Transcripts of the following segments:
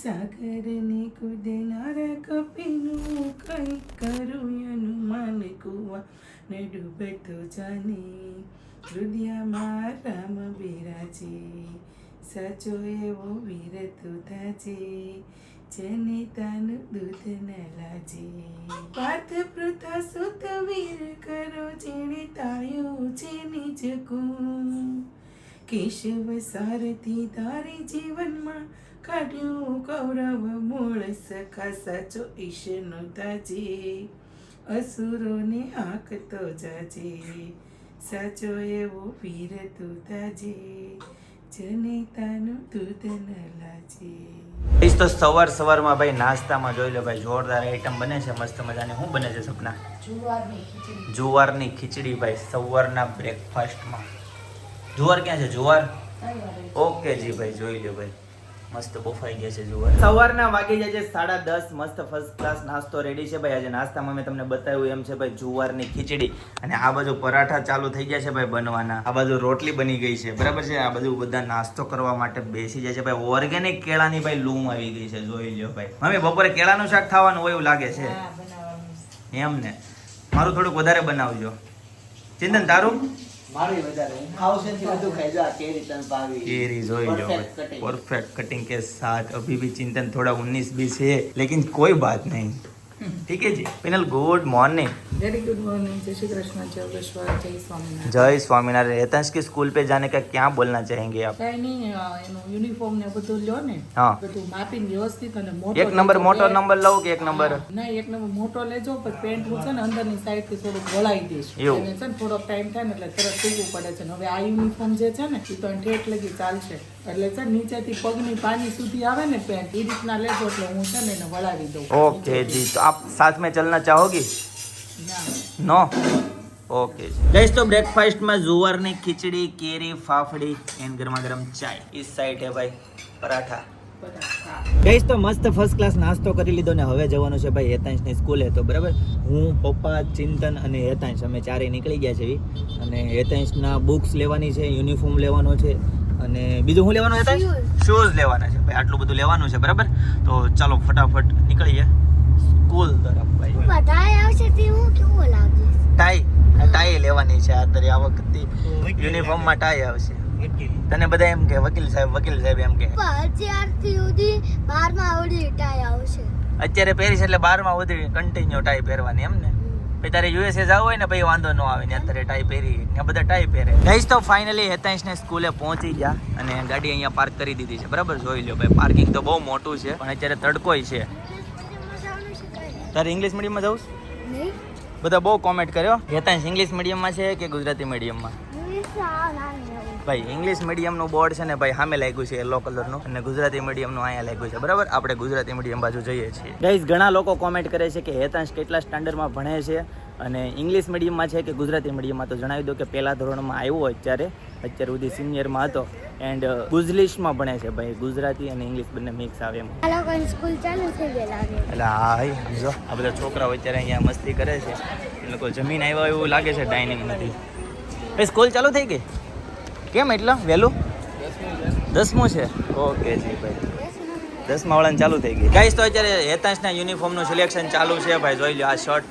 સાગરને કૂદનારા કપીનું કઈ કરું અનુમાન કુવા ને ડૂબતો જાને હૃદયમાં રામ બિરાજે સાચો એવો વીર તું તાજે જેને તાનું દૂધ ન લાજે પાર્થ પૃથા સુત વીર કરો જેણે તાળ્યો છે નિજ ગુણ કેશવ સારથી તારી જીવનમાં કાઢ્યું કૌરવ મૂળ સખા સાચો ઈશનો તાજે અસુરોને હાંકતો જાજે સાચો એવો વીર તું તાજે જનેતાનું દૂધ ન લાજે. તો સવારમાં ભાઈ નાસ્તામાં જોઈ લો ભાઈ જોરદાર આઈટમ બને છે મસ્ત મજાની. શું બને છે સપના? જુવારની ખીચડી ભાઈ સવારના બ્રેકફાસ્ટમાં. જુવાર ક્યાં છે? જુવાર ઓકે જી ભાઈ જોઈ લો ભાઈ મસ્ત બફાઈ ગયા છે જુવાર. સવારના વાગી જાય છે 10:30. મસ્ત ફર્સ્ટ ક્લાસ નાસ્તો રેડી છે ભાઈ. આજે નાસ્તામાં મેં તમને બતાવ્યું એમ છે ભાઈ જુવારની ખીચડી અને આ બાજુ પરાઠા ચાલુ થઈ ગયા છે ભાઈ બનવાના. આ બાજુ રોટલી બની ગઈ છે બરાબર છે. આ બાજુ બધા નાસ્તો કરવા માટે બેસી જાય છે ભાઈ. ઓર્ગેનિક કેળાની ભાઈ લૂમ આવી ગઈ છે જોઈ લ્યો ભાઈ. મમ્મી બપોરે કેળાનું શાક ખાવાનું હોય એવું લાગે છે એમ ને? મારું થોડુંક વધારે બનાવજો. ચિંતન તારું? केरी जोई लो परफेक्ट कटिंग के साथ. अभी भी चिंतन थोड़ा 19-20 है लेकिन कोई बात नहीं. ठीक है जी. Pinal good morning. Very good morning. जय श्री कृष्ण, जय विश्वास, जय स्वामीनारायण. जय स्वामीनारायण. हेतंश की स्कूल पे जाने का क्या बोलना चाहेंगे आप? કઈ નહીં એનું યુનિફોર્મ ને બધું લ્યો ને હા બધું માપીને વ્યવસ્થિત અને મોટો એક નંબર મોટો નંબર લઉં કે એક નંબર? ના એક નંબર મોટો લેજો પણ પેન્ટ હું છે ને અંદરની સાઈડ થી થોડુંક વળાઈ દઈશ એવું? એને છે ને થોડોક ટાઈમ થાય ને એટલે તરત ટૂંકવું પડે છે ને. હવે આ યુનિફોર્મ જે છે ને એ તો ઠેઠ લગી ચાલશે એટલે છે ને નીચેથી પગની પાની સુધી આવે ને પેન્ટ એ રીતના લેજો એટલે હું છે ને એને વળાવી દઉં. ओके जी. तो आप साथ में चलना चाहोगी? ના नो ओके गाइस. तो ब्रेकफास्ट में जुवार ની ખીચડી, કેરી, ફાફડી એન્ડ ગરમા ગરમ ચાય. इस साइड है भाई पराठा. ગાઈસ તો મસ્ત ફર્સ્ટ ક્લાસ નાસ્તો કરી લીધો ને હવે જવાનું છે ભાઈ હેતાંશની સ્કૂલે. તો બરાબર હું પપ્પા ચિંતન અને હેતાંશ અમે ચારેય નીકળી ગયા છે અને હેતાંશના બુક્સ લેવાની છે, યુનિફોર્મ લેવાનો છે અને બીજું શું લેવાનું? હેતાંશ શૂઝ લેવાના છે ભાઈ. આટલું બધું લેવાનું છે બરાબર. તો ચાલો ફટાફટ નીકળીએ સ્કૂલ તરફ ભાઈ. ટાઈ લેવાની છે આ વખતે યુનિફોર્મમાં ટાઈ આવશે. તને બધા એમ કે વકીલ સાહેબ એમ કે અત્યારે પહેરીશ એટલે 12માં સુધી કન્ટિન્યુ ટાઈ પહેરવાની એમ ને? પછી તારે યુએસએ જવું હોય ને પછી વાંધો ન આવે ને અત્યારે ટાઈ પહેરી ને બધા ટાઈ પહેરે. ગાઈસ તો ફાઇનલી હેતાંશને સ્કૂલે પહોંચી ગયા અને ગાડી અહીંયા પાર્ક કરી દીધી છે બરાબર. જોઈ લો ભાઈ પાર્કિંગ તો બહુ મોટું છે પણ અત્યારે તડકોય છે. તારે ઇંગ્લિશ મીડિયમમાં જવું? બધા બહુ કોમેન્ટ કર્યો હેતાંશ ઇંગ્લિશ મીડિયમમાં છે કે ગુજરાતી મીડિયમમાં? ભાઈ ઇંગ્લિશ મીડિયમનું બોર્ડ છે ને ભાઈ સામે લાગ્યું છે યલો કલરનું અને ગુજરાતી મીડિયમનું અહીંયા લાગ્યું છે બરાબર. આપણે ગુજરાતી મીડિયમ બાજુ જઈએ છીએ. ગાઈઝ ઘણા લોકો કોમેન્ટ કરે છે કે હેતાંશ કેટલા સ્ટાન્ડર્ડમાં ભણે છે અને ઇંગ્લિશ મીડિયમમાં છે કે ગુજરાતી મીડિયમમાં. તો જણાવી દો કે પહેલા ધોરણમાં આવ્યો અત્યારે સુધી સિનિયરમાં હતો એન્ડ ગુજલીશમાં ભણે છે ભાઈ. ગુજરાતી અને ઇંગ્લિશ બંને મિક્સ આવે એમ. એટલે હા ભાઈ સમજો આ બધા છોકરાઓ અત્યારે અહીંયા મસ્તી કરે છે. એ લોકો જમીન આવ્યા એવું લાગે છે ડાઇનિંગ નથી. ભાઈ સ્કૂલ ચાલુ થઈ ગઈ કેમ એટલા વહેલું? 10મું છે ઓકે જી ભાઈ. 10મા વાળાને ચાલુ થઈ ગઈ. ગાઈસ તો અત્યારે હેતાંશના યુનિફોર્મનું સિલેક્શન ચાલુ છે ભાઈ. જોઈ લો આ શર્ટ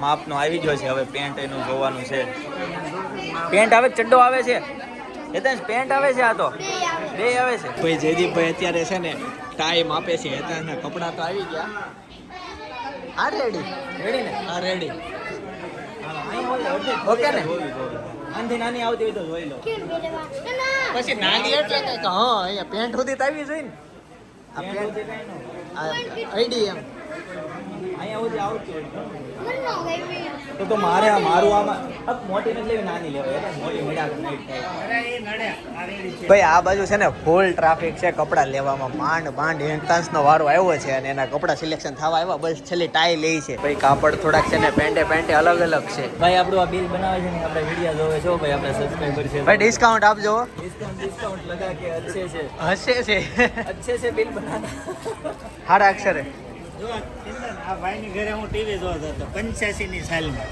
માપનો આવી ગયો છે. હવે પેન્ટ એનું જોવાનું છે. પેન્ટ આવે ચડ્ડો આવે છે હેતાંશ? પેન્ટ આવે છે આ તો બે આવે છે ભાઈ. જયદીપભાઈ અત્યારે છે ને ટાઈમ આપે છે. હેતાંશના કપડાં તો આવી ગયા. આ રેડી ને? આ રેડી ઓકે ને? આનથી નાની આવતી હોય તો જોઈ લો. પછી નાની એટલે કે હા અહીંયા પેન્ટ સુધી તો આવી જોઈએ ને. આ પેન્ટ આઈડી એમ અહીંયા સુધી આવતી હોય તો મારે આ મારું આમાં મોટી નથી લેવી નાની લેવાય. મોટી ભાઈ આ બાજુ છે ને ફૂલ ટ્રાફિક છે કપડાં લેવામાં. માંડ હેતાંશનો વારો આવ્યો છે અને એના કપડાં સિલેક્શન થવા આવ્યા. બસ છેલ્લી ટાઈ લે છે ભાઈ. કાપડ થોડાક છે ને પેન્ટે અલગ અલગ છે ભાઈ. આપણું આ બિલ બનાવે છે ને આપણે વિડીયો જોવે છો ભાઈ. આપણે સબસ્ક્રાઇબર છે ભાઈ. ડિસ્કાઉન્ટ આપજો. ડિસ્કાઉન્ટ લગા કે હશે છે બિલ બનાના હારા અક્ષરે. જો આ ભાઈની ઘરે હું ટીવી જોતો હતો 85ની સાલમાં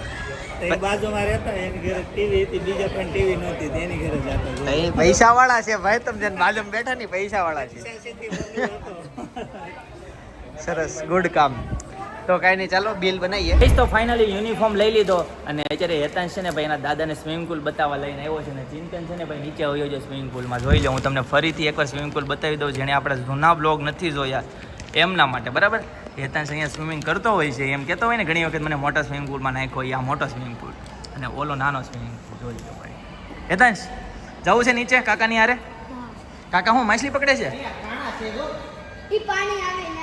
તો એ બાજુમાં રહેતા એની ઘરે ટીવી હતી, બીજા પણ ટીવી નહોતી તો એની ઘરે જતા. એ પૈસા વાળા છે ભાઈ, તમે જેને બાજુમાં બેઠા ને પૈસા વાળા છે. સરસ, ગુડ કામ. તો કાંઈ નહીં, ચાલો બિલ બનાવીએ. તો ફાઇનલી યુનિફોર્મ લઈ લીધો અને અત્યારે હેતાંશ છે ને ભાઈ એના દાદાને સ્વિમિંગ પુલ બતાવવા લઈને આવ્યો છે ને ચિંતન છે ને ભાઈ નીચે આવ્યો છે સ્વિમિંગ પુલમાં. જોઈ લો, હું તમને ફરીથી એકવાર સ્વિમિંગ પુલ બતાવી દઉં, જેણે આપણે જૂના બ્લોગ નથી જોયા એમના માટે, બરાબર. હેતાંશ અહીંયા સ્વિમિંગ કરતો હોય છે, એમ કહેતો હોય ને ઘણી વખત મને મોટા સ્વિમિંગ પુલમાં નાખ્યો, આ મોટો સ્વિમિંગ પુલ અને ઓલો નાનો સ્વિમિંગ પુલ. જોઈ લો ભાઈ. હેતાંશ જવું છે નીચે કાકાની હારે? કાકા હું માછલી પકડે છે?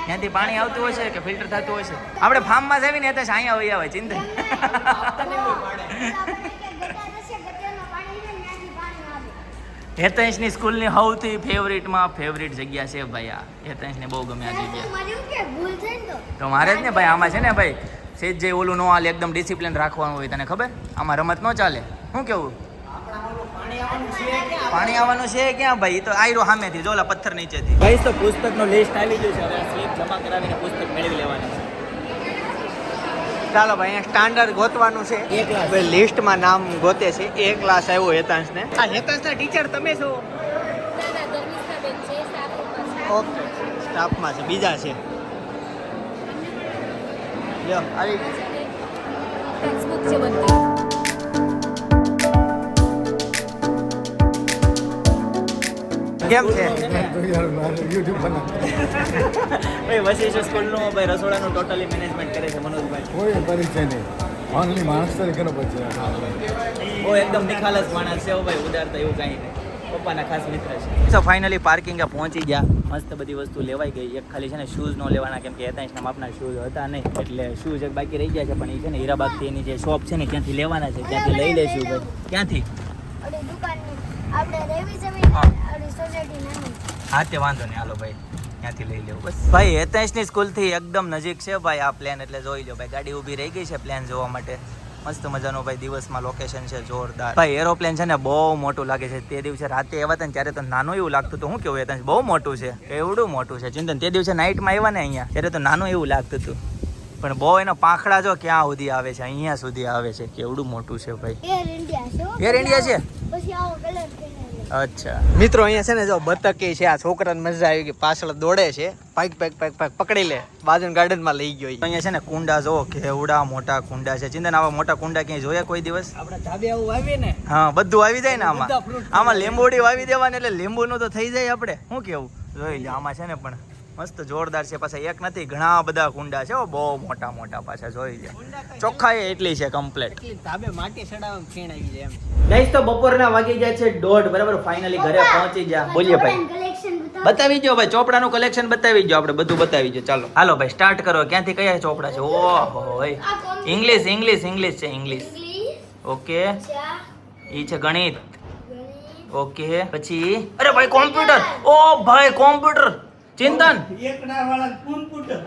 ત્યાંથી પાણી આવતું હોય છે કે ફિલ્ટર થતું હોય છે? આપણે ફાર્મમાં જઈને હેતાંશ અહીંયા હોય આવે ચિંતા. હેતાંશની સ્કૂલની સૌથી ફેવરિટમાં ફેવરિટ જગ્યા છે ભાઈ આ. હેતાંશને બહુ ગમે આ જગ્યા. તો મારે જ ને ભાઈ આમાં છે ને ભાઈ સેજ જે ઓલું ન હાલે, એકદમ ડિસિપ્લિન રાખવાનું હોય, તને ખબર? આમાં રમત ન ચાલે. શું કેવું? પાણી આવવાનું છે ક્યાં ભાઈ? તો આયરો સામેથી જોલા પથ્થર નીચેથી. ભાઈ તો પુસ્તકનું લિસ્ટ આવી ગયું છે, હવે સ્લીપ જમા કરાવીને પુસ્તક મેળવી લેવાની છે. ચાલો ભાઈ, અહીંયા સ્ટાન્ડર્ડ ગોતવાનું છે. ભાઈ લિસ્ટમાં નામ ગોતે છે. એ ક્લાસ આવ્યો હેતાંશને. આ હેતાંશના ટીચર તમે છો? ઓકે, સ્ટાફમાં છે, બીજા છે. લ્યો આવી ટેક્સ્ટબુક છે બધી. કેમ છે ભાઈ? વશિષ્ઠ સ્કૂલનું ભાઈ રસોડાનું ટોટલી મેનેજમેન્ટ કરે છે મનોજભાઈ. કોઈ પરિચય નહીં, ઓનલી માણસ તરીકેનો પરિચય. બહુ એકદમ નિખાલસ માણસ છે ભાઈ, ઉદારતા એવું કાંઈ નહીં. પપ્પાના ખાસ મિત્ર છે. તો ફાઇનલી પાર્કિંગે પહોંચી ગયા, મસ્ત બધી વસ્તુ લેવાઈ ગઈ. એક ખાલી છે ને શૂઝ ન લેવાના, કેમ કે હેતાંશના માપના શૂઝ હતા નહીં, એટલે શૂઝ એક બાકી રહી ગયા છે. પણ એ છે ને હીરાબાગથી એની જે શોપ છે ને ત્યાંથી લેવાના છે, ત્યાંથી લઈ લઈશું ભાઈ. ક્યાંથી? હા તે વાંધો નહીં, હાલો ભાઈ ત્યાંથી લઈ લેવું બસ. ભાઈ હેતાંશની સ્કૂલથી એકદમ નજીક છે ભાઈ આ પ્લેન, એટલે જોઈ લો ભાઈ. ગાડી ઊભી રહી ગઈ છે પ્લેન જોવા માટે. મસ્ત મજાનો ભાઈ દિવસમાં લોકેશન છે જોરદાર. ભાઈ એરોપ્લેન છે ને બહુ મોટું લાગે છે. તે દિવસે રાતે આવ્યા હતા ને ત્યારે તો નાનું એવું લાગતું હતું. શું કેવું હેતાંશ? બહુ મોટું છે, એવડું મોટું છે ચિંતન. તે દિવસે નાઇટમાં આવ્યા ને અહીંયા ત્યારે તો નાનું એવું લાગતું હતું, પણ બહુ એનો પાંખડા જો ક્યાં સુધી આવે છે, અહીંયા સુધી આવે છે. કેવડું મોટું છે ભાઈ. એર ઇન્ડિયા છે. અચ્છા મિત્રો, અહીંયા છે ને જો બતકે છે. આ છોકરાને મજા આવી ગઈ, પાછળ દોડે છે, પાઈક પાઈક પાઈક પાઈક પકડી લે, બાજુ ગાર્ડનમાં લઈ ગયો. અહીંયા છે ને કુંડા જો કેવડા મોટા કુંડા છે. ચિંતન આવા મોટા કુંડા ક્યાંય જોયા કોઈ દિવસ? આપણે ધાબે આવું આવીએ ને, હા બધું આવી જાય ને આમાં. આમાં લીંબોડી વાવી દેવાની એટલે લીંબુનું તો થઈ જાય. આપણે શું કેવું? જોઈ લે આમાં છે ને પણ મસ્ત જોરદાર છે. પાછા એક નથી, ઘણા બધા કુંડા છે, બહુ મોટા મોટા પાછા. જોઈ લે ચોખ્ખાઈ એટલી છે કમ્પ્લીટ. ધાબે માટી ચડાવવામાં ફેણ આવી જાય એમ. ગાઈસ તો બપોરના વાગી ગયા છે 1:30, બરાબર. ફાઇનલી ઘરે પહોંચી ગયા. બોલીએ ભાઈ, બતાવી જો ભાઈ, ચોપડાનું કલેક્શન બતાવી જો, આપણે બધું બતાવી જો. ચાલો હાલો ભાઈ સ્ટાર્ટ કરો. ક્યાંથી કયા ચોપડા છે? ઓહો, ઇંગ્લિશ ઇંગ્લિશ ઇંગ્લિશ છે, ઇંગ્લિશ. ઓકે, ઈ છે ગણિત. ઓકે, પછી અરે ભાઈ કોમ્પ્યુટર. ઓ ભાઈ કોમ્પ્યુટર. ચિંતન એકડા વાળા કોમ્પ્યુટર,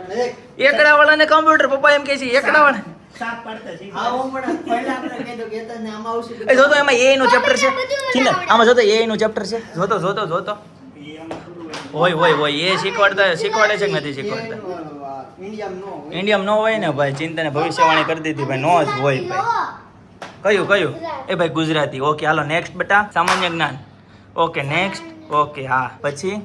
એકડા વાળાને કોમ્પ્યુટર. પપ્પા એમ કહે છે એકડા વાળા સાત પાડતા શીખવા. હા ઓમણા પહેલા આપણે કીધું કે તને આમાં આવશે. એ જોતો એમાં AI નું ચેપ્ટર છે. ચિંતન આમાં જોતો AI નું ચેપ્ટર છે. જોતો જોતો જોતો. હોય હોય હોય, એ શીખવાડે છે કે નથી શીખવાડતા? ઇન્ડિયમ નો હોય ને ભાઈ. ચિંતને ભવિષ્યવાણી કરી દીધી ભાઈ, નો જ હોય ભાઈ. કયું એ ભાઈ ગુજરાતી. ઓકે હાલો નેક્સ્ટ બેટા, સામાન્ય જ્ઞાન. Okay next. ઓકે હા, પછી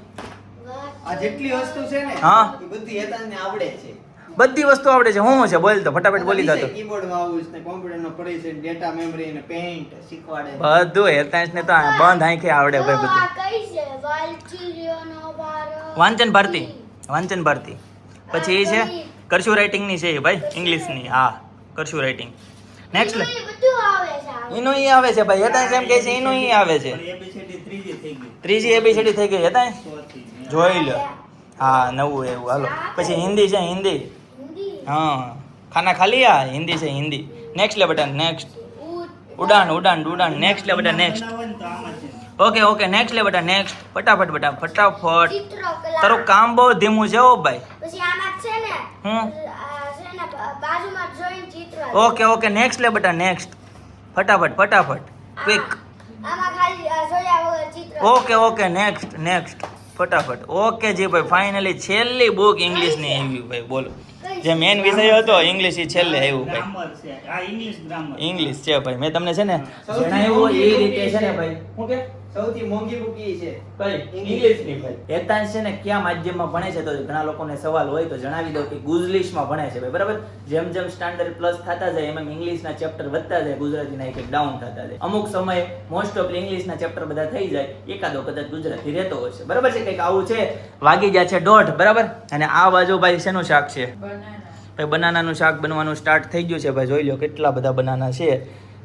આ જેટલી વસ્તુ છે ને હા એ બધી હેતાંશને આવડે છે. બધી વસ્તુ આવડે છે. હું છે બોલ તો ફટાફટ બોલી દો. કીબોર્ડ માઉસ ને કોમ્પ્યુટરનો પરિચય, ડેટા મેમરી ને પેઇન્ટ શીખવાડે. બધું હેતાંશને તો બંધ આંખે આવડે ભાઈ બધું. વાંચન ભારતી, વાંચન ભારતી. પછી એ છે કરશું રાઇટિંગની છે એ ભાઈ, ઇંગ્લિશની. હા કરશું રાઇટિંગ. નેક્સ્ટ એનું ઈ આવે છે ભાઈ. હેતાંશ એમ કહે છે એનું ઈ આવે છે. એબીસીડી ત્રીજી થઈ ગઈ. ત્રીજી એબીસીડી થઈ ગઈ હેતાંશ. જોઈ લો. હા નવું એવું. હાલો પછી હિન્દી છે, હિન્દી. હા ખાના ખાલી. આ હિન્દી છે, હિન્દી. નેક્સ્ટ લે બેટા, નેક્સ્ટ. ઉડાન ઉડાન ઉડાન. નેક્સ્ટ લે બેટા, નેક્સ્ટ. ઓકે ઓકે નેક્સ્ટ લે બેટા, નેક્સ્ટ. ફટાફટ બેટા ફટાફટ. તારું કામ બહુ ધીમું છે ઓ ભાઈ. ઓકે ઓકે નેક્સ્ટ લે બેટા, નેક્સ્ટ. ફટાફટ ફટાફટ quick. Okay okay next next ફટાફટ. ઓકે જી ભાઈ, ફાઇનલી છેલ્લી બુક ઇંગ્લિશની આવી ભાઈ. બોલો જે મેન વિષય હતો ઇંગ્લિશ એ છેલ્લે આવ્યું ભાઈ. ગ્રામર છે આ ઇંગ્લિશ ગ્રામર ઇંગ્લિશ છે ભાઈ. મેં તમને છે ને જણાવ્યું એ રીતે છે ને ભાઈ. શું કે સૌથી મોંઘી બુક ઈ છે ભાઈ ઇંગ્લિશ ની ભાઈ. હેતાંશ છે ને કયા માધ્યમમાં ભણે છે? તો ઘણા લોકોને સવાલ હોય તો જણાવી દઉં કે ગુજલીશમાં ભણે છે ભાઈ, બરાબર. જેમ જેમ સ્ટાન્ડર્ડ પ્લસ થતા જાય એમ ઇંગ્લિશના ચેપ્ટર વધતા જાય, ગુજરાતીના એક ડાઉન થતા જાય. અમુક સમયે મોસ્ટ ઓફ ઇંગ્લિશના ચેપ્ટર બધા થઈ જાય, એકાદો કદાચ ગુજરાતી રહેતો હશે, બરાબર છે. કંઈક આવું છે. વાગી ગયા છે 1:30, બરાબર. અને આ બાજુ ભાઈ શેનું શાક છે? ભાઈ બનાનાનું શાક બનવાનું સ્ટાર્ટ થઈ ગયું છે ભાઈ. જોઈ લો કેટલા બધા બનાના છે.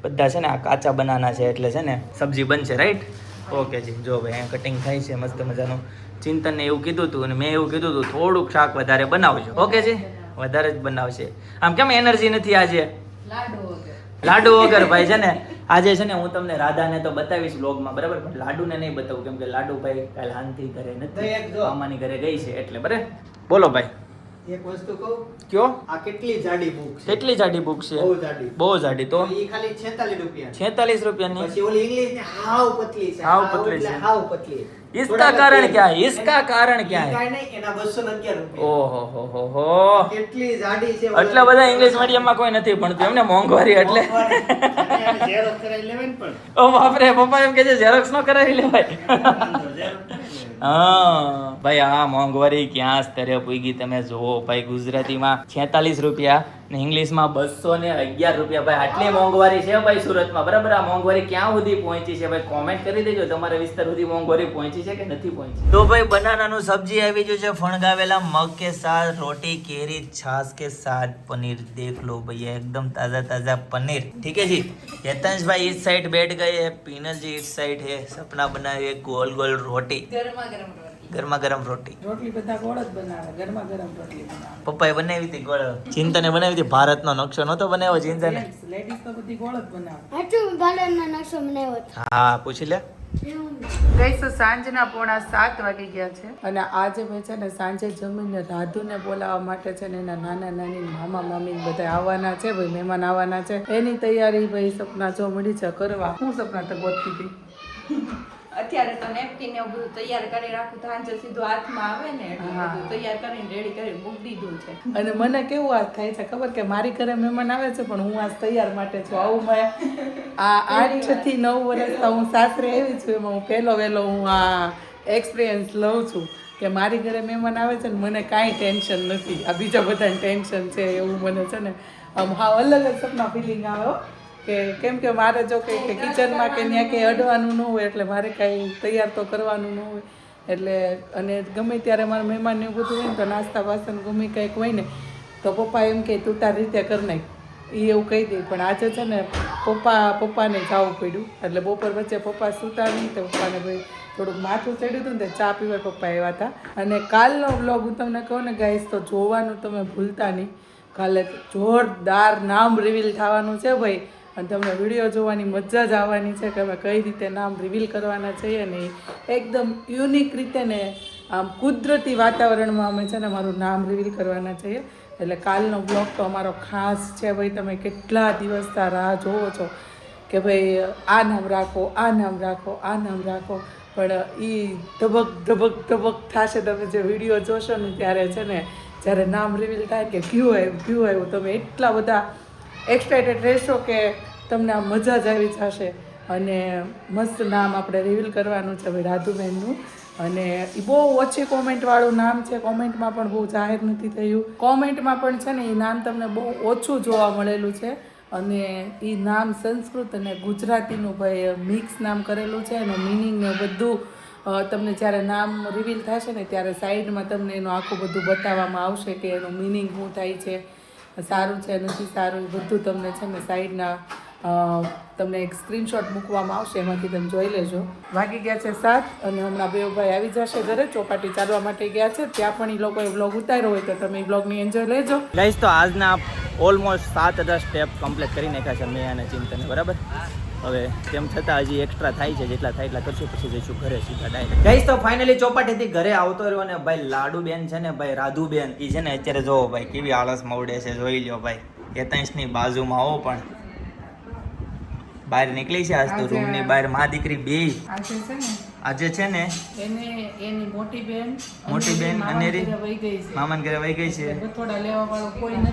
બધા છે ને આ કાચા બનાના છે એટલે છે ને સબ્જી બનશે, રાઈટ? ઓકે જી. જો ભાઈ અહીંયા કટિંગ થાય છે મસ્ત મજાનું. ચિંતનને એવું કીધું હતું અને મેં એવું કીધું હતું થોડુંક શાક વધારે બનાવજો. ઓકે જી, વધારે જ બનાવશે. આમ કેમ એનર્જી નથી આજે? લાડુ વગર ભાઈ છે ને આજે છે ને હું તમને રાધાને તો બતાવીશ વ્લોગમાં, બરાબર, પણ લાડુને નહીં બતાવું કેમ કે લાડુ ભાઈ કાલે હાનથી ઘરે નથી, મામાની ઘરે ગઈ છે એટલે. બરાબર, બોલો ભાઈ. એક વસ્તુ કહું, કયો? આ કેટલી જાડી બુક છે, કેટલી જાડી બુક છે? બહુ જાડી, બહુ જાડી. તો ઈ ખાલી 46 રૂપિયા. 46 રૂપિયાની. પછી ઓલી ઇંગ્લિશ ને હાવ પતલી છે, હાવ પતલી એટલે છે. હાવ પતલી. इसका कारण क्या है? इसका कारण क्या है? કાંઈ નહીં, એના 211 રૂપિયા. ઓહો હો હો. કેટલી જાડી છે. એટલા બધા ઇંગ્લિશ મીડિયમમાં કોઈ નથી ભણતું એમને મોંઘવારી એટલે. ઝેરોક્સ કરાવી લેવાય ને પણ ઓ બાપરે, પપ્પા એમ કે છે ઝેરોક્સ નો કરાવી લેવાય. હા ભાઈ, આ મોંઘવારી ક્યાં સ્તરે પૂગી તમે જોવો ભાઈ. ગુજરાતીમાં 46 રૂપિયા ને ઇંગ્લિશમાં 211 રૂપિયા. ભાઈ આટલી મોંઘવારી છે ભાઈ સુરતમાં, બરાબર. આ મોંઘવારી ક્યાં સુધી પહોંચી છે ભાઈ? કોમેન્ટ કરી દેજો તમારા વિસ્તાર સુધી મોંઘવારી પહોંચી છે કે નથી પહોંચી. તો ભાઈ બનાનાનું સબ્જી આવી ગયું છે, ફણગાવેલા મગ કે સાથ, રોટી, કેરી, છાશ के साथ पनीर. देख लो भैया एकदम ताजा ताजा पनीर. ठीक है जी. यतंश भाई इस साइड बैठ गए हैं, पीनल जी इस साइड है. सपना बनाए हुए गोल गोल रोटी, ગરમા ગરમ રોટી. રોટલી બધા ગોળ જ બનાવે, ગરમા ગરમ રોટલી બનાવે. પપ્પાએ બનાવી હતી ગોળ. ચિંતને બનાવી હતી ભારતનો નકશો નતો બનાવ્યો ચિંતને? લેડીઝ તો બધી ગોળ જ બનાવે. હાચું ભારતનો નકશો બનાવ્યો છે. હા પૂછી લે. ગઈ તો સાંજના 6:45 વાગી ગયા છે અને આજે ભાઈ છે ને સાંજે જમીને રાધુને બોલાવવા માટે છે ને એના નાના નાની મામા મામી બધા આવવાના છે ભાઈ, મહેમાન આવવાના છે. એની તૈયારી ભાઈ સપના જો મળી છે કરવા. હું સપના તો ગોતતી હતી. અત્યારે તો નેપકિન ને એવું બધું તૈયાર કરી રાખું, સાંજે સીધું હાથમાં આવે ને એટલે બધું તૈયાર કરીને રેડી કરીને મૂકી દીધું છે. અને મને કેવું આજ થાય છે ખબર કે મારી ઘરે મહેમાન આવે છે પણ હું આજ તૈયાર માટે છું. આવું મેં આ 8 થી 9 વર્ષ હું સાસરે આવી છું, એમાં હું પહેલો વહેલો હું આ એક્સપિરિયન્સ લઉં છું કે મારી ઘરે મહેમાન આવે છે ને મને કાંઈ ટેન્શન નથી. આ બીજા બધાને ટેન્શન છે એવું મને છે ને આમ હા અલગ જ સપના ફિલિંગ આવે કે કેમ કે મારે જો કંઈ કે કિચનમાં કે ત્યાં કંઈ અડવાનું ન હોય એટલે મારે કાંઈ તૈયાર તો કરવાનું ન હોય એટલે. અને ગમે ત્યારે મારા મહેમાનને એવું બધું હોય ને તો નાસ્તા વાસણ ગમે કંઈક હોય ને તો પપ્પા એમ કે તું તારી રીતે કરી નાખ, એ એવું કહી દે. પણ આજે છે ને પપ્પાને જવું પડ્યું એટલે બપોર વચ્ચે પપ્પા સૂતા નહીં તો પપ્પાને ભાઈ થોડુંક માથું ચડ્યું હતું ને તો ચા પીવા પપ્પા આવ્યા હતા. અને કાલનો વ્લોગ હું તમને કહું ને ગાઈસ તો જોવાનું તમે ભૂલતા નહીં. કાલે જોરદાર નામ રિવીલ થવાનું છે ભાઈ અને તમને વિડીયો જોવાની મજા જ આવવાની છે કે અમે કઈ રીતે નામ રિવીલ કરવાના છીએ ને એકદમ યુનિક રીતે ને આમ કુદરતી વાતાવરણમાં અમે છે ને મારું નામ રિવીલ કરવાના છીએ. એટલે કાલનો બ્લોગ તો અમારો ખાસ છે ભાઈ. તમે કેટલા દિવસથી રાહ જોવો છો કે ભાઈ આ નામ રાખો, આ નામ રાખો, આ નામ રાખો, પણ એ ધબક ધબક ધબક થશે. તમે જે વિડીયો જોશો ને ત્યારે છે ને જ્યારે નામ રિવીલ થાય કે વ્યૂ આવ્યું તમે એટલા બધા એક્સાઇટેડ રહેશો કે તમને આ મજા જ આવી જશે. અને મસ્ત નામ આપણે રિવીલ કરવાનું છે ભાઈ રાધુબેનનું. અને એ બહુ ઓછી કોમેન્ટવાળું નામ છે, કોમેન્ટમાં પણ બહુ જાહેર નથી થયું. કોમેન્ટમાં પણ છે ને એ નામ તમને બહુ ઓછું જોવા મળેલું છે. અને એ નામ સંસ્કૃત અને ગુજરાતીનું ભાઈ મિક્સ નામ કરેલું છે. એનું મિનિંગ ને બધું તમને જ્યારે નામ રિવીલ થશે ને ત્યારે સાઈડમાં તમને એનું આખું બધું બતાવવામાં આવશે કે એનું મિનિંગ શું થાય છે, સારું છે નથી સારું, એ બધું તમને છે ને સાઈડના તમને એક સ્ક્રીનશોટ મૂકવામાં આવશે, એમાંથી તમે જોઈ લેજો. વાગી ગયા છે 7 અને હમણાં બે ભાઈ આવી જશે ઘરે, ચોપાટી ચાલવા માટે ગયા છે. ત્યાં પણ એ લોકોએ વ્લોગ ઉતાર્યો હોય તો તમે એ વ્લોગની એન્જોય લેજો. ગાઈસ તો આજના ઓલમોસ્ટ 7000 સ્ટેપ કમ્પ્લીટ કરી નાખ્યા છે મેં અને ચિંતને, બરાબર. હવે તેમ છતાં હજી એક્સ્ટ્રા થાય છે, જેટલા થાય એટલા કરશું પછી જઈશું ઘરે સીધા ડાયરેક્ટ. ગાઈસ તો ફાઇનલી ચોપાટીથી ઘરે આવતો રહ્યો ને ભાઈ લાડુ બેન છે ને ભાઈ રાધુબેન એ છે ને અત્યારે જોવો ભાઈ કેવી આળસ મવડે છે, જોઈ લ્યો ભાઈ. યતાંશની બાજુમાં આવો પણ બહાર નીકળી છે આજ તો રૂમની બહાર માં દીકરી બે. આજે છે ને આજે છે ને એને એની મોટી બેન અનેરી ઘરે વહી ગઈ છે. મામાને ઘરે વહી ગઈ છે. થોડા લેવા વાળો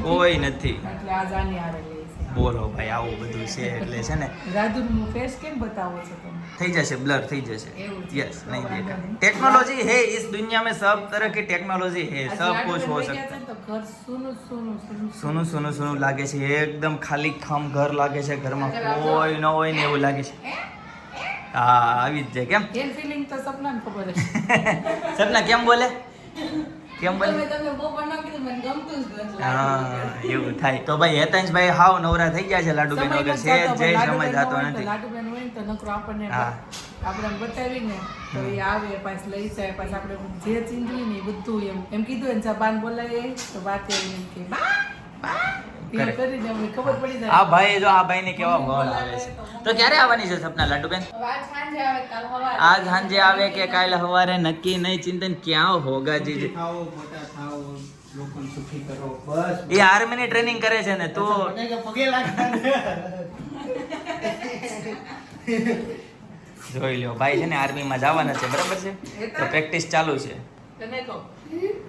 કોઈ નથી. એટલે આજ આની હારે લે છે. બોલો ભાઈ આવું બધું છે એટલે છે ને રાજુનું ફેસ કેમ બતાવો છો તમે? થઈ જશે બ્લર થઈ જશે એવું છે. यस नहीं देखा टेक्नोलॉजी है इस दुनिया में सब तरह की टेक्नोलॉजी है આજે सब લાડુ कुछ બેન हो વહી ગયા सकता है છે તો ઘર સૂનું સુનું લાગે છે એકદમ ખાલી ખામ ઘર લાગે છે ઘરમાં કોઈ ન હોય ને એવું લાગે છે હા આવી જ જાય કેમ એન ફિલિંગ તો સપનાને ખબર હશે. સપના કેમ બોલે તમે બહુ પણ ન કીધું, મને ગમતું જ નથી હા લાડુ. એવું થાય તો ભાઈ હેતાંશભાઈ હાવ નવરા થઈ ગયા છે લાડુબેન વગર છે જય સમય જાતો નથી લાડુબેન હોય ને તો નકરો આપણને હા. આપણે આમ બતાવીને તો એ આવે પાછું લઈ જાય પાછું આપણે જે ચીંધવી ને એ બધું એમ કીધું ને બાન બોલાય તો વાત એમ કે બા કરે. કરીને અમને ખબર પડી જાય આ ભાઈ જો આ ભાઈને કેવા ભાવ આવે છે તો ક્યારે આવવાની છે સપના લાડુબેન હવે આજ સાંજે આવે, કાલ સવારે. આજ સાંજે આવે કે કાલે સવારે નક્કી નહીં ચિંતન ક્યાં હોગા જી ખાઓ મોટા થાઓ લોકોને સુખી કરો બસ એ આર્મી ની ટ્રેનિંગ કરે છે ને તો મને કે પગે લાગતા જોઈ લ્યો ભાઈ છે ને આર્મી માં જવાના છે બરાબર છે તો પ્રેક્ટિસ ચાલુ છે તને કહું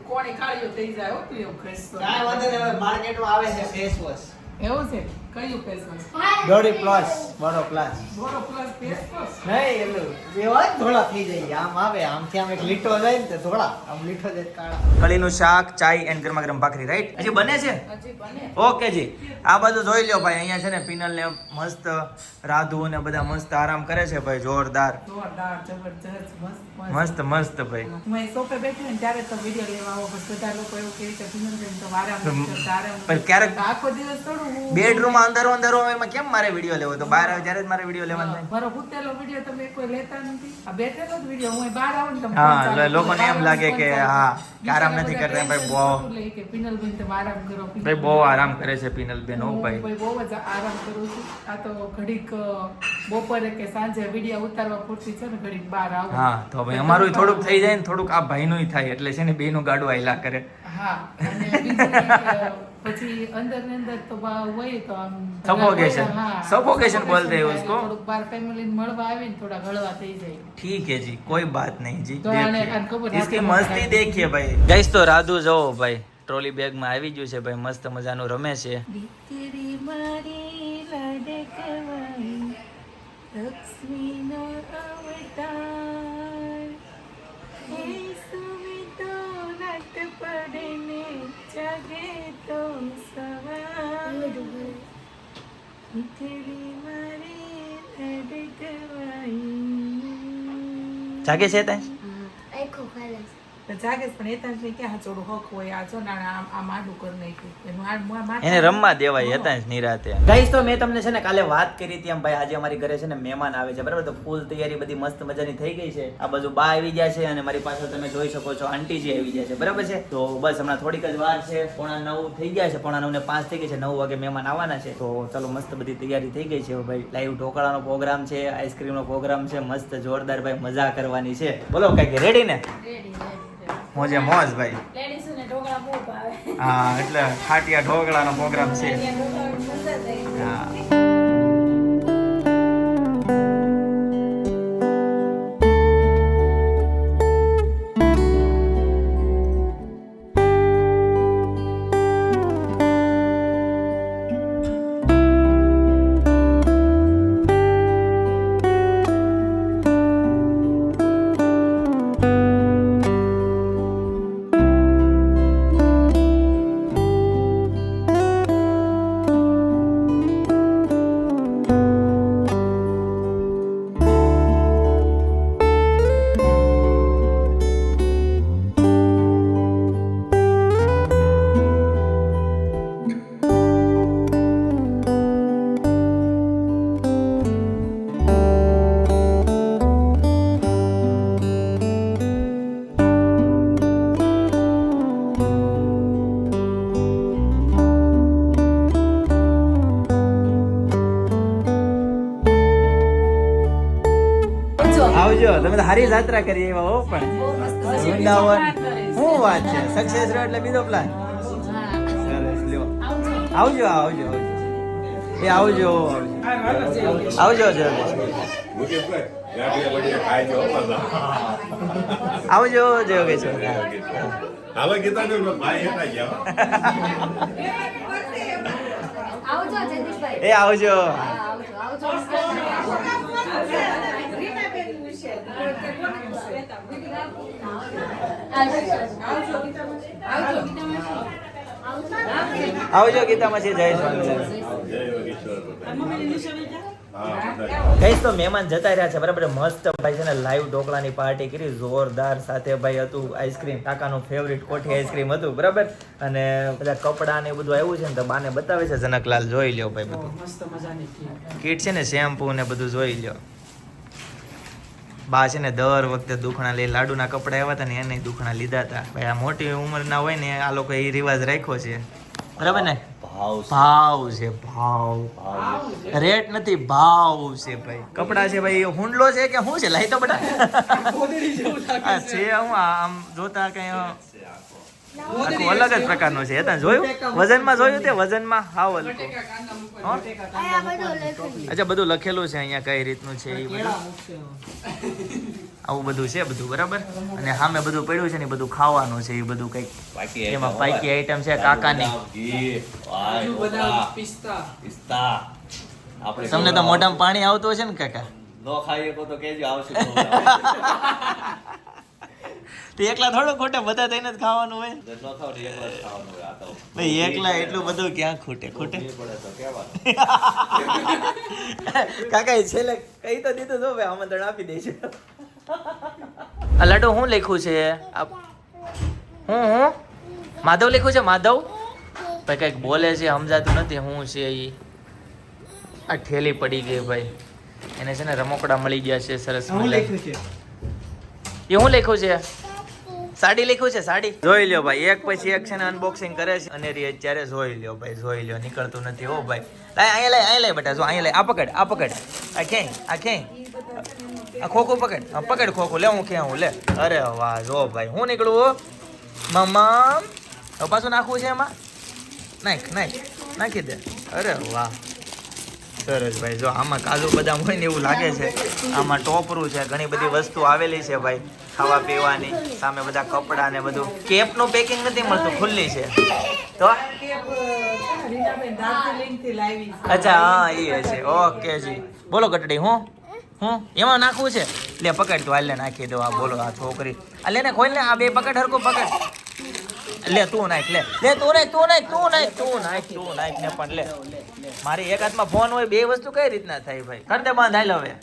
કોણી કાળીઓ થઈ જાય હો તું એવું કહીશ તો. કાંઈ વાંધો નહીં હવે માર્કેટમાં આવે છે ફેસ વોશ એવું છે કયું ફેસ વોશ? દોઢી પ્લસ બડો પ્લસ બોરો પ્લસ ફેસ વોશ નહીં એલું એવા જ ધોળા થઈ જાય આમ આવે આમથી આમ એક લીટો જાય ને તે ધોળા આમ લીટો જાય કાળા કળીનું શાક ચાય એન્ડ ગરમા ગરમ ભાખરી રાઈટ હજી બને છે હજી બને. ઓકે જી આ બધું જોઈ લ્યો ભાઈ અહીંયા છે ને પિનલ ને મસ્ત રાધુ ને બધા મસ્ત આરામ કરે છે ભાઈ જોરદાર જોરદાર જબરજસ્ત મસ્ત મસ્ત ભાઈ હું સોફે બેઠી ને ત્યારે તો વિડીયો લેવા આવો બસ બધા લોકો એવું કહે કે ભીમનબેન તો આરામ નથી કરતા, આરામ નથી પણ ક્યારેક કરતા. આખો દિવસ થોડું હું બેડરૂમમાં અંધારો હોય એમાં કેમ મારે વિડીયો લેવો તો બહાર આવે ત્યારે જ મારે વિડીયો લેવાનો થાય મારો હુતેલો વિડીયો તમે કોઈ લેતા નથી આ બેઠેલો જ વિડીયો હું બહાર આવું ને તમે હા, ફોન ચાલુ લોકોને કરો. એમ લાગે કે હા, કે આરામ બીજા નથી બધા કરતા, ભાઈ tension બહુ. ખોટું લે કે પિનલબેન તમે આરામ કરો ભાઈ બહુ આરામ કરે છે પિનલબેન ઓ હું ભાઈ ભાઈ બહુ જ આરામ કરું છું આ તો ઘડીક બપોરે કે સાંજે વિડીયો ઉતારવા પૂરતી છે ને ઘડીક બહાર આવું હા તો ભાઈ અમારું થોડુંક થઈ જાય ને થોડુંક આ ભાઈનું થાય એટલે છે ને બેનું ગાડું આયલા કરે હા અને બીજું એ કે પછી અંદર ને અંદર તો હોય તો આમ Suffocation. હા, Suffocation બોલते हैं થાય. उसको. થોડુંક બાર ફેમિલી મળવા આવીને થોડા હળવા થઈ જાય ठीक है जी कोई बात नहीं जी तो आने का खबर देखिए इसकी ना मस्ती खबर देखिए भाई गाइस तो राधु જો ભાઈ ટ્રોલી બેગ માં આવી ગયું છે ભાઈ મસ્ત મજાનું રમે છે દીકરી મારી લાડકવાઈ લક્ષ્મીનો અવતાર હે સુમિતો નાટ પડે ને જાગે તો સવાર દીકરી મારી લાડકવાઈ જાગે છે ત્યાં આખો ખાલે તો જાગે જ પણ એતા જ ક્યાં ચોડું હક હોય આ જો નાના આમ આડું કરી નાખ્યું એનું માથે એને રમવા દેવાય હતા જ નિરાતે ગાઈસ તો મેં તમને છે ને કાલે વાત કરી હતી એમ ભાઈ આજે અમારી ઘરે છે ને મહેમાન આવે છે બરાબર તો ફૂલ તૈયારી બધી મસ્ત મજાની થઈ ગઈ છે આ બાજુ બા આવી ગયા છે અને મારી પાછળ તમે જોઈ શકો છો આંટીજી આવી ગયા છે બરાબર છે તો બસ હમણાં થોડીક જ વાર છે 8:45 થઈ ગયા છે 8:45 ને 5 થઈ ગઈ છે 9 વાગે મહેમાન આવવાના છે તો ચાલો મસ્ત બધી તૈયારી થઈ ગઈ છે હવે ભાઈ લાઈવ ઢોકળાનો પ્રોગ્રામ છે આઈસ્ક્રીમનો પ્રોગ્રામ છે મસ્ત જોરદાર ભાઈ મજા કરવાની છે બોલો કઈ રેડી ને મોજે મોજ ભાઈ લેડીઝોને ઢોકળા બહુ ભાવે. હા એટલે ખાટિયા ઢોકળાનો પ્રોગ્રામ છે અહીંયા ઢોકળા મજા જ આવી. હા આવજો તમે તો હારી યાત્રા કરી એવા હો પણ વૃંદાવન શું વાત છે સક્સેસ રહ્યો એટલે બીજો પ્લાન સરસ લ્યો આવજો આવજો આવજો એ આવજો આવજો આવજો આવજો જોગેશ હવે ગીતા ભાઈ હેઠા ગયા આવજો જગદીશભાઈ. એ આવજો આવજો. આવજો ગીતામાં છે જય સ્વામિનારાયણ કઈશ તો મહેમાન જતા રહ્યા છે બરાબર મસ્ત ભાઈ છે ને લાઈવ ઢોકળાની પાર્ટી કરી જોરદાર સાથે ભાઈ હતું આઈસ્ક્રીમ કાકાનું ફેવરિટ કોઠી આઈસ્ક્રીમ હતું બરાબર અને બધા કપડા ને બધું આવ્યું છે ને તો બાને બતાવે છે જનકલાલ જોઈ લ્યો ભાઈ બધું મસ્ત મજાની કીટ છે ને શેમ્પુ ને બધું જોઈ લ્યો બા છે ને દર વખતે દુખણા લઈ લાડુના કપડા આવ્યા હતા ને એને દુખણા લીધા હતા ભાઈ આ મોટી ઉંમરના હોય ને આ લોકો એ રિવાજ રાખ્યો છે બરાબર ને ભાવ છે ભાવ રેટ નથી ભાવ છે ભાઈ કપડા છે ભાઈ હુંડલો છે કે શું છે લાઈ તો બટા આ છે હું આમ જોતા કઈ આખું અલગ જ પ્રકારનું છે તમે જોયું વજનમાં જોયું તે વજનમાં હાવ હલકો અચ્છા બધું લખેલું છે અહીંયા કઈ રીતનું છે એ બધું આવું બધું છે બધું બરાબર અને સામે બધું પડ્યું છે ને બધું ખાવાનું છે એ બધું કઈક એમાં પાકી આઈટમ છે કાકાની તમને તો મોઢામાં પાણી આવતું હશે ને કાકા તો એકલા થોડું ખોટે બધા થઈને જ ખાવાનું હોય ભાઈ એકલા એટલું બધું ક્યાં ખૂટે કાકા છેલ્લે કઈ તો દીધું જો ભાઈ આમંત્રણ આપી દઈશું આ લાડુ શું લખ્યું છે હું માધવ લખ્યું છે માધવ ભાઈ કઈક બોલે છે સમજાતું નથી શું છે એ આ ઠેલી પડી ગઈ ભાઈ એને છે ને રમકડા મળી ગયા છે સરસ એ શું લખ્યું છે સાડી લખ્યું છે સાડી જોઈ લ્યો ભાઈ એક પછી એક છે ને અનબોક્સિંગ કરે છે અને અત્યારે જોઈ લ્યો ભાઈ જોઈ લ્યો નીકળતું નથી હો ભાઈ અહીંયા લઈ બેટા જો અહીંયા લઈ આ પકડ આ ખોખું પકડ ખોખું લે હું ક્યાં લે અરે વાહ જો ભાઈ હું નીકળું મમ્મા હવે પાછું નાખવું છે એમાં નાખી દે અરે વાહ સરસ ભાઈ જો આમાં કાજુ બદામ હોય ને એવું લાગે છે આમાં ટોપરું છે ઘણી બધી વસ્તુ આવેલી છે ભાઈ ખાવા પીવાની સામે બધા કપડા ને બધું કેપનું પેકિંગ નથી મળતું ખુલ્લી છે તો અચ્છા હા એ છે ઓકે જી બોલો કટડી હું એમાં નાખવું છે લે પકડ તું હાલ નાખી દો આ બોલો આ છોકરી આ લે ને ખોલ ને આ બે પકડ હરકો પકડ લે તું નાખ લે તું નાખ ને પણ લે મારી એક હાથમાં ફોન હોય બે વસ્તુ કઈ રીતના થાય ભાઈ કર દે બંધ હાલ હવે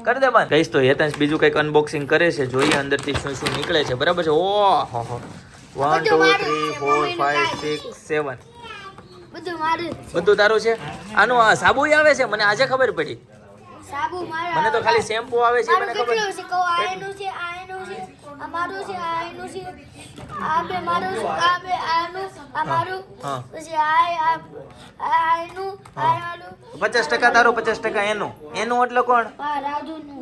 કર દે બંધ કહીશ તો હેતાંશ બીજું કંઈક અનબોક્સિંગ કરે છે જોઈએ અંદરથી શું શું નીકળે છે બરાબર છે ઓહો 1 2 3 4 5 6 7 બધું તારું છે આનું આ સાબુ આવે છે મને આજે ખબર પડી સાબુ મારા મને તો ખાલી શેમ્પુ આવે છે મને ખબર કેટલું છે કહો આ એનું છે આ મારું છે આ એનું છે આ બે મારું છે આ બે આનું આ મારું પછી આ એનું આ મારું 50% તારું 50% એનું એટલે કોણ આ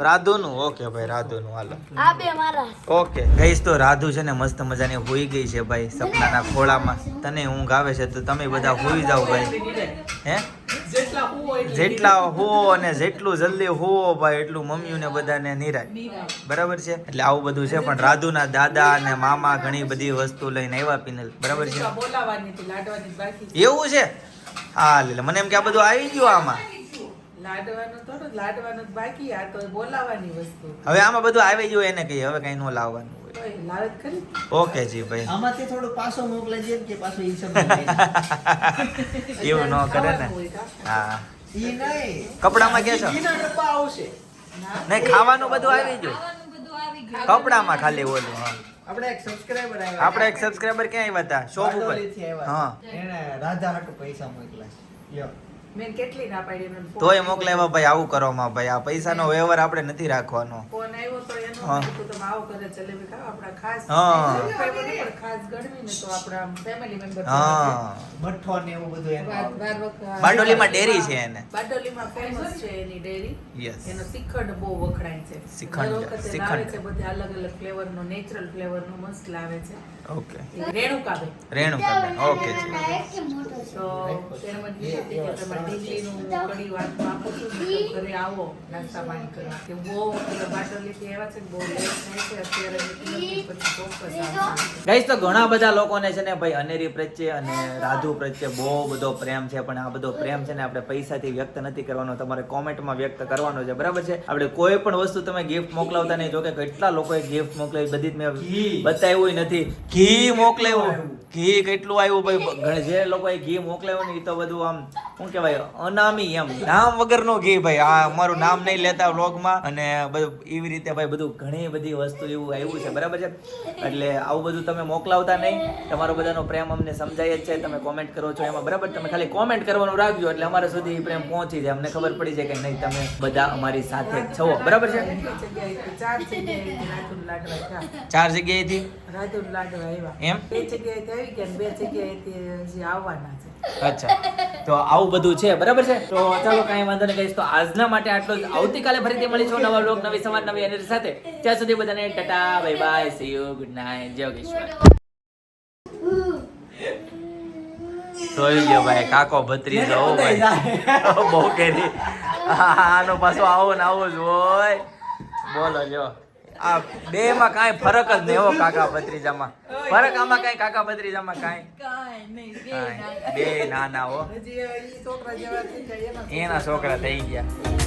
રાધુનું ઓકે ભાઈ રાધુનું હાલો આ બે મારા ઓકે ગઈશ તો રાધુ છે ને મસ્ત મજાની હોઈ ગઈ છે ભાઈ સપનાના ખોળામાં તને ઊંઘ આવે છે તો તમે બધા હોઈ જાવ ભાઈ હે જેટલા હો અને જેટલું જલ્દી હો ભાઈ એટલું મમ્મીઓને બધાને નિરાય બરાબર છે એટલે આવું બધું છે પણ રાધુના દાદા અને મામા ઘણી બધી વસ્તુ લઈને આવ્યા પિનલ બરાબર છે એવું છે હા લે મને એમ કે આ બધું આવી ગયું આમાં લાડવાનું બાકી આ તો બોલાવાની વસ્તુ હવે આમાં બધું આવી ગયું એને કહીએ હવે કઈ ન લાવવાનું લાવે ખરી ઓકે જી ભાઈ આમાંથી થોડું પાછો મોકલે છે કે પાછો ઈ શબ્દ એવું ન કરે ને હા ઈ નહીં કપડામાં કે છો ઈના ડબ્બા આવશે નહીં ખાવાનું બધું આવી ગયું કપડામાં ખાલી ઓલું હા આપણે એક સબસ્ક્રાઇબર આવ્યા આપણે એક સબસ્ક્રાઇબર ક્યાં આવ્યા હતા શોપ ઉપર બારડોલીથી આવ્યા. હા એને રાધા હાટુ પૈસા મોકલ્યા લ્યો મેં કેટલી ના પાડી મને ફોન તોય મોકલાવ્યા ભાઈ આવું કરો માં ભાઈ આ પૈસાનો વ્યવહાર આપણે નથી રાખવાનો ફોન આવ્યો તો એનો હા. કીધું તમે આવો કરે જલેબી ખાવા આપણા ખાસ હા. subscriber નહીં, પણ ખાસ ગણવીને તો આપણા ફેમિલી મેમ્બર હા મઠ્ઠો ને એવું બધું એનું આવે. બારડોલીમાં ડેરી છે એને બારડોલીમાં ફેમસ છે એની ડેરી યસ એનો શ્રીખંડ બહુ વખણાય છે શ્રીખંડ, દર વખતે શ્રીખંડ. લાવે છે બધા અલગ અલગ ફ્લેવરનો નેચરલ ફ્લેવરનો મસ્ત લાવે છે ઓકે રેણુકાબેન. રેણુકાબેન ઓકે છે. એક મોટો છે તો તેને મને કીધું હતું કે તમારે ઢીંગલીનું કઢી વાટમાં આપું છું ને તો ઘરે આવો નાસ્તા પાણી કરવા કે બહુ બાટલીથી એવા છે કે બહુ લેટ થાય છે અત્યારે પછી ચોક્કસ આવશે. ગાઈસ તો ઘણા બધા લોકોને છે ને ભાઈ અનેરી પ્રત્યે અને રાધુ પ્રત્યે બહુ બધો પ્રેમ છે, પણ આ બધો પ્રેમ છે ને આપણે પૈસાથી વ્યક્ત નથી કરવાનો, તમારે કોમેન્ટમાં વ્યક્ત કરવાનો છે, બરાબર છે. આપણે કોઈ પણ વસ્તુ તમે ગિફ્ટ મોકલાવતા નહીં. જો કે કેટલા લોકોએ ગિફ્ટ મોકલાવી, બધી જ મેં બતાવ્યું નથી. ઘી મોકલાવ્યું, ઘી કેટલું આવ્યું ભાઈ. જે લોકોએ ઘી મોકલાવ્યું ને એ તો બધું આમ શું કહેવાય અનામી, એમ નામ વગરનું ઘી ભાઈ. આ અમારું નામ નહીં લેતા વ્લોગમાં અને બધું એવી રીતે ભાઈ બધું ઘણી બધી વસ્તુ એવું આવ્યું છે, બરાબર છે. એટલે આવું બધું તમે મોકલાવતા નહીં. તમારો બધાનો પ્રેમ અમને સમજાય જ છે, તમે કોમેન્ટ કરો છો એમાં, બરાબર. તમે ખાલી કોમેન્ટ કરવાનું રાખજો એટલે અમારા સુધી પ્રેમ પહોંચી જાય, અમને ખબર પડી જાય કે નહીં તમે બધા અમારી સાથે જ છો, બરાબર છે. ચાર જગ્યાએથી રાજુના લાડવા થયા. 4 જગ્યાએથી રાજુના લાડવા આવ્યા. એમ? 2 જગ્યાએથી આવી ગયા ને 2 જગ્યાએથી હજી આવવાના છે. અચ્છા, તો આવું બધું છે, બરાબર છે. તો ચાલો કાંઈ વાંધો નહીં ગાઈસ, તો આજના માટે આટલું જ. આવતીકાલે ફરીથી મળીશું નવા વ્લોગ, નવી સવાર, નવી એનર્જી સાથે. ત્યાં સુધી બધાને Tata, bye bye, C you, good night, જય યોગેશ્વર. જોઈ લ્યો ભાઈ, કાકો ભત્રીજો હો ભાઈ, બહુ કેરી. આનો પાછો આવો ને આવો જ હોય. બોલો લ્યો, આ બે માં કાંઈ ફરક જ નહીં હો. કાકા ભત્રીજામાં ફરક, આમાં કાંઈ કાકા ભત્રીજામાં કાંઈ કાંઈ નહીં, કાંઈ. બે નાના હો, હજી ઈ છોકરા જેવા થઈ ગયા એના એના છોકરા થઈ ગયા.